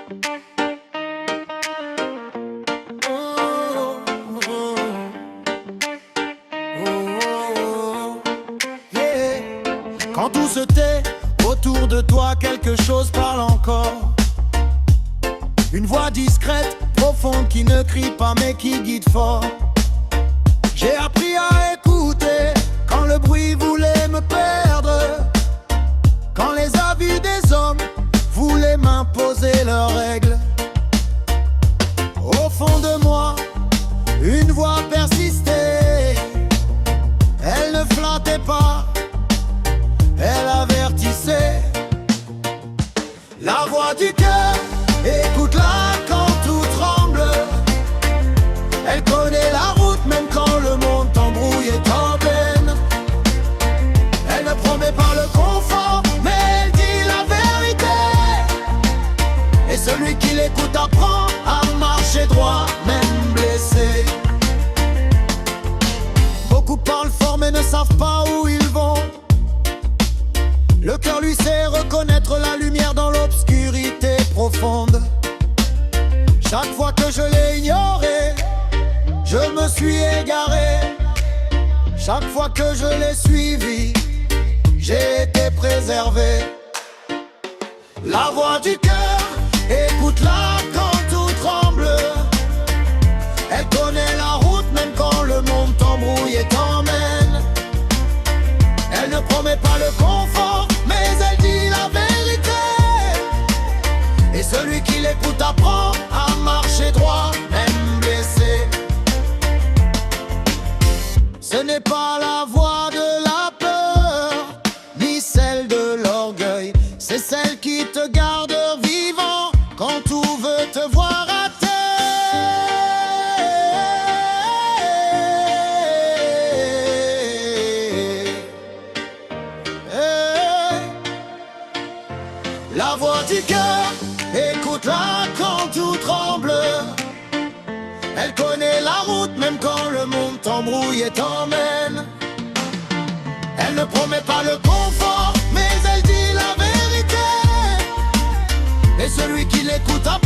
Yeah. Quand tout se tait autour de toi, quelque chose parle encore. Une voix discrète, profonde, qui ne crie pas mais qui guide fort. J'ai appris à écouter quand le bruit voulait me perdre, quand les avis des hommes voulaient m'imposer leurs règles. Au fond de moi, une voix persistait. Elle ne flattait pas, elle avertissait. La voix du cœur, écoute-la quand tout tremble. Elle connaît la route même quand le monde t'embrouille et t'emmène. Elle ne promet pas le confort, mais elle dit la vérité. Et celui qui l'écoute apprend à marcher droit, même blessé. Beaucoup parlent fort mais ne savent pas où ils vont. Le cœur lui sait reconnaître la lumière dans l'obscurité profonde. Chaque fois que je l'ai ignoré, je me suis égaré. Chaque fois que je l'ai suivi, j'ai été préservé. La voix du cœur, écoute-la quand tout tremble. Elle connaît la route même quand le monde t'embrouille et t'emmène. Elle ne promet pas le confort, mais elle dit la vérité. Et celui qui l'écoute apprend à marcher droit, même blessé. Ce n'est pas la voix de la peur, ni celle de l'orgueil. C'est celle qui te garde vivant quand tout veut te voir à terre. La voix du cœur, écoute-la quand tout tremble. Elle connaît la route même quand le monde t'embrouille et t'emmène. Elle ne promet pas le confort, mais elle dit la vérité. Et celui qui l'écoute apprend